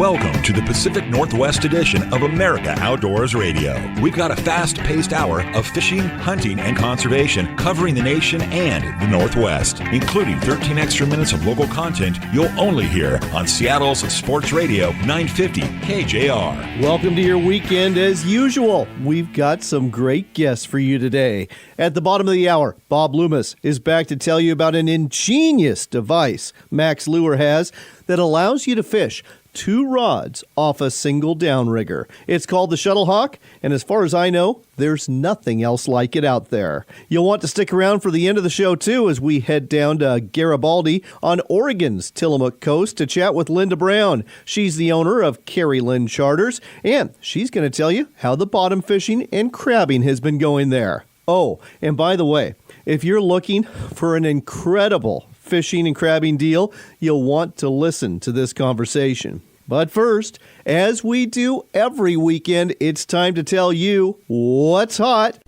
Welcome to the Pacific Northwest edition of America Outdoors Radio. We've got a fast-paced hour of fishing, hunting, and conservation covering the nation and the Northwest, including 13 extra minutes of local content you'll only hear on Seattle's Sports Radio 950 KJR. Welcome to your weekend as usual. We've got some great guests for you today. At the bottom of the hour, Bob Loomis is back to tell you about an ingenious device Max Lure has that allows you to fish 2 rods off a single downrigger. It's called the Shuttle Hawk, and as far as I know, there's nothing else like it out there. You'll want to stick around for the end of the show, too, as we head down to Garibaldi on Oregon's Tillamook Coast to chat with Llinda Browne. She's the owner of Kerri Lin Charters, and she's going to tell you how the bottom fishing and crabbing has been going there. Oh, and by the way, if you're looking for an incredible fishing and crabbing deal, you'll want to listen to this conversation. But first, as we do every weekend, it's time to tell you what's hot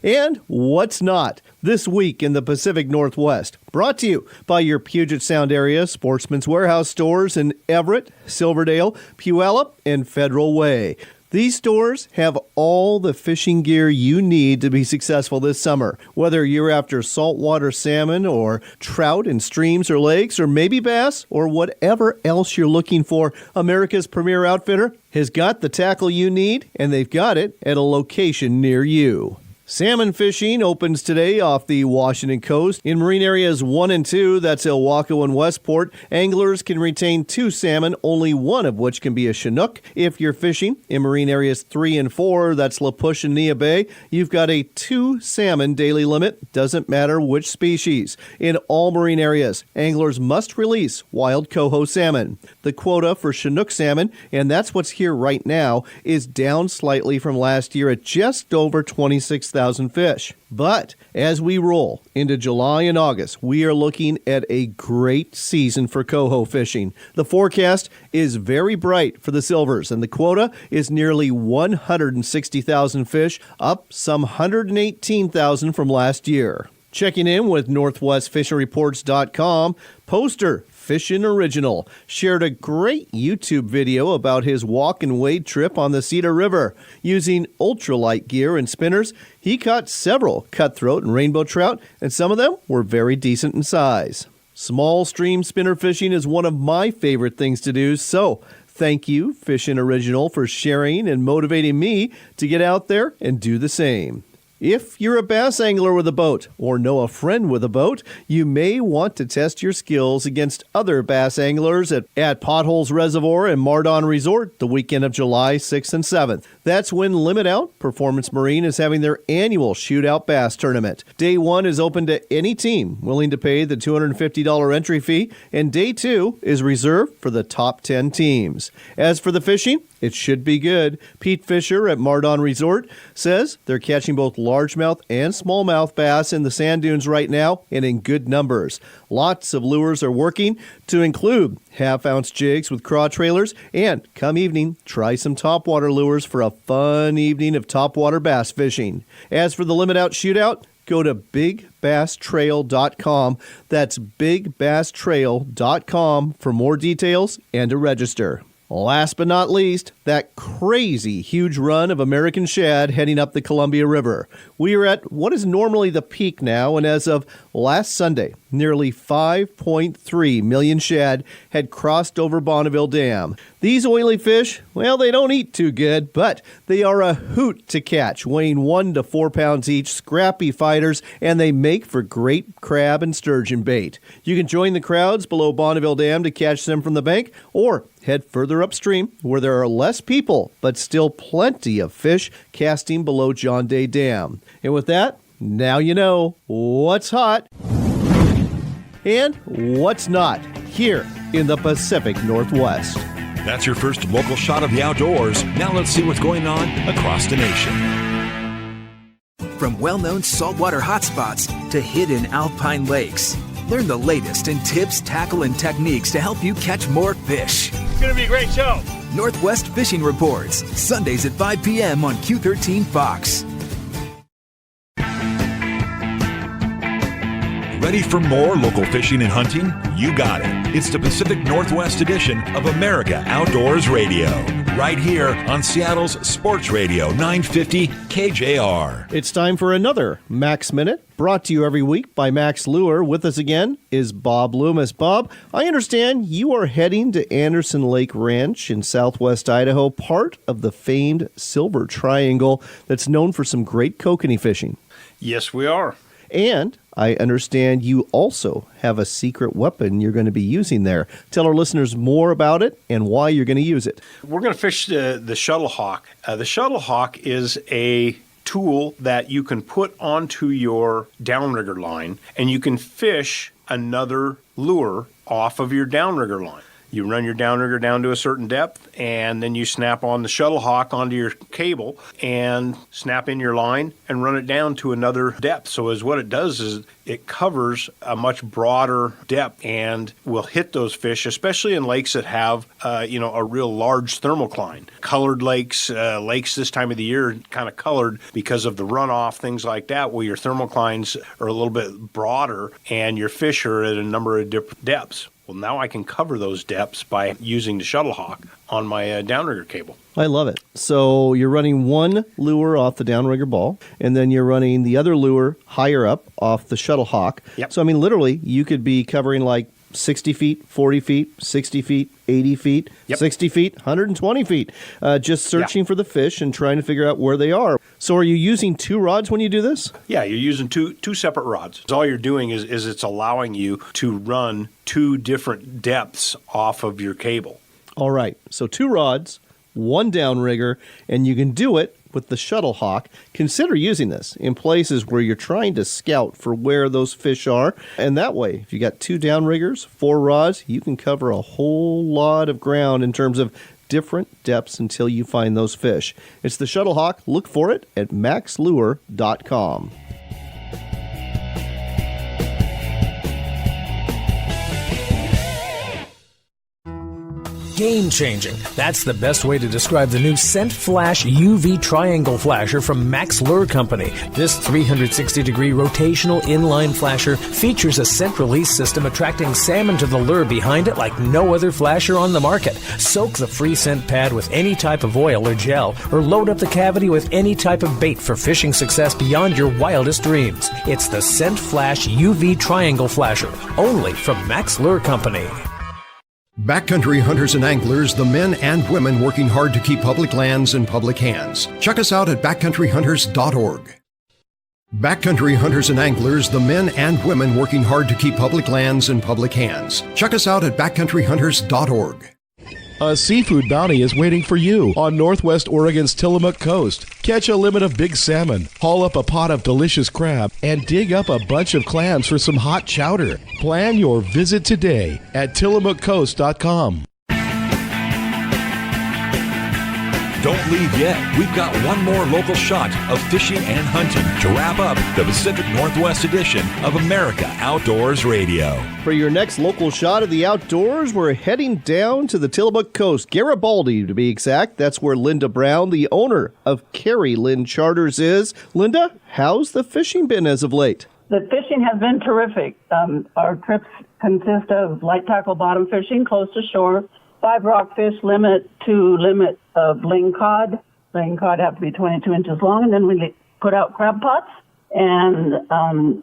and what's not this week in the Pacific Northwest. Brought to you by your Puget Sound area Sportsman's Warehouse stores in Everett, Silverdale, Puyallup, and Federal Way. These stores have all the fishing gear you need to be successful this summer. Whether you're after saltwater salmon or trout in streams or lakes, or maybe bass, or whatever else you're looking for, America's premier outfitter has got the tackle you need, and they've got it at a location near you. Salmon fishing opens today off the Washington coast. In marine areas 1 and 2, that's Ilwaco and Westport, anglers can retain 2 salmon, only one of which can be a Chinook. If you're fishing in marine areas 3 and 4, that's La Push and Nia Bay, you've got a 2 salmon daily limit. Doesn't matter which species. In all marine areas, anglers must release wild coho salmon. The quota for Chinook salmon, and that's what's here right now, is down slightly from last year at just over 26,000 fish. But as we roll into July and August, we are looking at a great season for coho fishing. The forecast is very bright for the silvers, and the quota is nearly 160,000 fish, up some 118,000 from last year. Checking in with NorthwestFishingReports.com, poster Fishin' Original shared a great YouTube video about his walk and wade trip on the Cedar River. Using ultralight gear and spinners, he caught several cutthroat and rainbow trout, and some of them were very decent in size. Small stream spinner fishing is one of my favorite things to do, so thank you, Fishin' Original, for sharing and motivating me to get out there and do the same. If you're a bass angler with a boat or know a friend with a boat, you may want to test your skills against other bass anglers at Potholes Reservoir and Mardon Resort the weekend of July 6th and 7th. That's when Limit Out Performance Marine is having their annual Shootout Bass Tournament. Day 1 is open to any team willing to pay the $250 entry fee, and Day 2 is reserved for the top 10 teams. As for the fishing, it should be good. Pete Fisher at Mardon Resort says they're catching both largemouth and smallmouth bass in the sand dunes right now and in good numbers. Lots of lures are working, to include half-ounce jigs with craw trailers, and come evening, try some topwater lures for a fun evening of topwater bass fishing. As for the Limit Out Shootout, go to bigbasstrail.com. That's bigbasstrail.com for more details and to register. Last but not least, that crazy huge run of American shad heading up the Columbia River. We are at what is normally the peak now, and as of last Sunday, nearly 5.3 million shad had crossed over Bonneville Dam. These oily fish, well, they don't eat too good, but they are a hoot to catch, weighing 1 to 4 pounds each, scrappy fighters, and they make for great crab and sturgeon bait. You can join the crowds below Bonneville Dam to catch them from the bank, or head further upstream where there are less people, but still plenty of fish casting below John Day Dam. And with that, now you know what's hot and what's not here in the Pacific Northwest. That's your first local shot of the outdoors. Now let's see what's going on across the nation. From well-known saltwater hotspots to hidden alpine lakes, learn the latest in tips, tackle, and techniques to help you catch more fish. It's going to be a great show. Northwest Fishing Reports, Sundays at 5 p.m. on Q13 Fox. Ready for more local fishing and hunting? You got it. It's the Pacific Northwest edition of America Outdoors Radio, right here on Seattle's Sports Radio 950 KJR. It's time for another Max Minute, brought to you every week by Max Lure. With us again is Bob Loomis. Bob, I understand you are heading to Anderson Lake Ranch in southwest Idaho, part of the famed Silver Triangle that's known for some great kokanee fishing. Yes, we are. And I understand you also have a secret weapon you're going to be using there. Tell our listeners more about it and why you're going to use it. We're going to fish the Shuttle Hawk. The Shuttle Hawk is a tool that you can put onto your downrigger line, and you can fish another lure off of your downrigger line. You run your downrigger down to a certain depth, and then you snap on the Shuttle Hawk onto your cable and snap in your line and run it down to another depth. So what it does is it covers a much broader depth and will hit those fish, especially in lakes that have a real large thermocline. Colored lakes, lakes this time of the year kind of colored because of the runoff, things like that, where your thermoclines are a little bit broader and your fish are at a number of different depths. Well, now I can cover those depths by using the Shuttle Hawk on my downrigger cable. I love it. So you're running one lure off the downrigger ball, and then you're running the other lure higher up off the Shuttle Hawk. Yep. So, I mean, literally, you could be covering like 60 feet, 40 feet, 60 feet, 80 feet, 60 feet, 120 feet, just searching for the fish and trying to figure out where they are. So are you using two rods when you do this? Yeah, you're using two separate rods. All you're doing is it's allowing you to run two different depths off of your cable. All right. So two rods, one downrigger, and you can do it with the Shuttle Hawk. Consider using this in places where you're trying to scout for where those fish are. And that way, if you got two downriggers, four rods, you can cover a whole lot of ground in terms of different depths until you find those fish. It's the Shuttle Hawk. Look for it at maxlure.com. Game-changing. That's the best way to describe the new Scent Flash UV Triangle Flasher from Max Lure Company. This 360-degree rotational inline flasher features a scent release system attracting salmon to the lure behind it like no other flasher on the market. Soak the free scent pad with any type of oil or gel, or load up the cavity with any type of bait for fishing success beyond your wildest dreams. It's the Scent Flash UV Triangle Flasher, only from Max Lure Company. Backcountry hunters and anglers, the men and women working hard to keep public lands in public hands. Check us out at backcountryhunters.org. Backcountry hunters and anglers, the men and women working hard to keep public lands in public hands. Check us out at backcountryhunters.org. A seafood bounty is waiting for you on Northwest Oregon's Tillamook Coast. Catch a limit of big salmon, haul up a pot of delicious crab, and dig up a bunch of clams for some hot chowder. Plan your visit today at tillamookcoast.com. Don't leave yet. We've got one more local shot of fishing and hunting to wrap up the Pacific Northwest edition of America Outdoors Radio. For your next local shot of the outdoors, we're heading down to the Tillamook Coast, Garibaldi to be exact. That's where Llinda Browne, the owner of Kerri Lin Charters, is. Llinda, how's the fishing been as of late? The fishing has been terrific. Our trips consist of light tackle bottom fishing close to shore, 5 rockfish limit of ling cod. Ling cod have to be 22 inches long, and then we put out crab pots and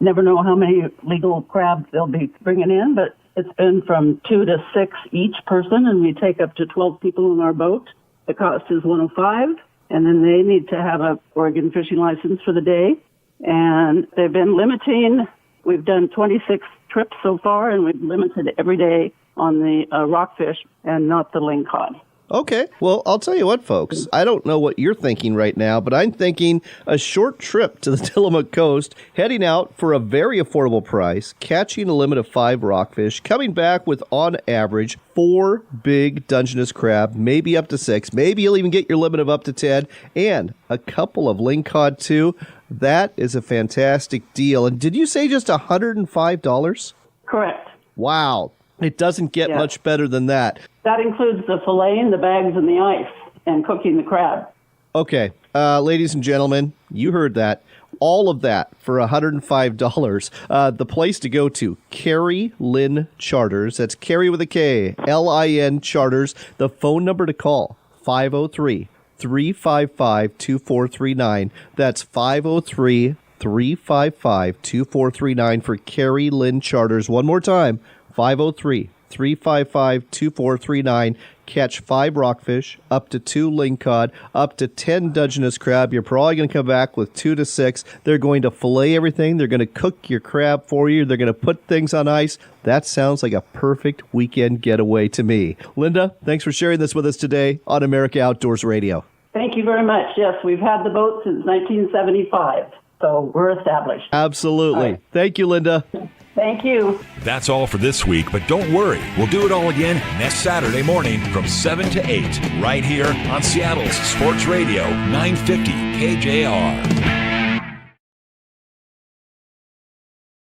never know how many legal crabs they'll be bringing in, but it's been from 2 to 6 each person, and we take up to 12 people in our boat. The cost is $105, and then they need to have a Oregon fishing license for the day. And they've been limiting. We've done 26 trips so far, and we've limited every day on the rockfish and not the ling cod. Okay. Well, I'll tell you what, folks. I don't know what you're thinking right now, but I'm thinking a short trip to the Tillamook Coast, heading out for a very affordable price, catching a limit of 5 rockfish, coming back with, on average, 4 big Dungeness crab, maybe up to 6. Maybe you'll even get your limit of up to 10, and a couple of ling cod, too. That is a fantastic deal. And did you say just $105? Correct. Wow. It doesn't get much better than that. That includes the filleting, the bags, and the ice, and cooking the crab. Okay, ladies and gentlemen, you heard that. All of that for $105. The place to go to, Kerri Lin Charters. That's Kerri with a K, Lin Charters. The phone number to call, 503-355-2439. That's 503-355-2439 for Kerri Lin Charters. One more time, 503-355-2439. Catch 5 rockfish, up to 2 lingcod, up to 10 Dungeness crab. You're probably going to come back with 2 to 6. They're going to fillet everything. They're going to cook your crab for you. They're going to put things on ice. That sounds like a perfect weekend getaway to me. Llinda, thanks for sharing this with us today on America Outdoors Radio. Thank you very much. Yes, we've had the boat since 1975, so we're established. Absolutely. Right. Thank you, Llinda. Thank you. That's all for this week, but don't worry. We'll do it all again next Saturday morning from 7 to 8, right here on Seattle's Sports Radio 950 KJR.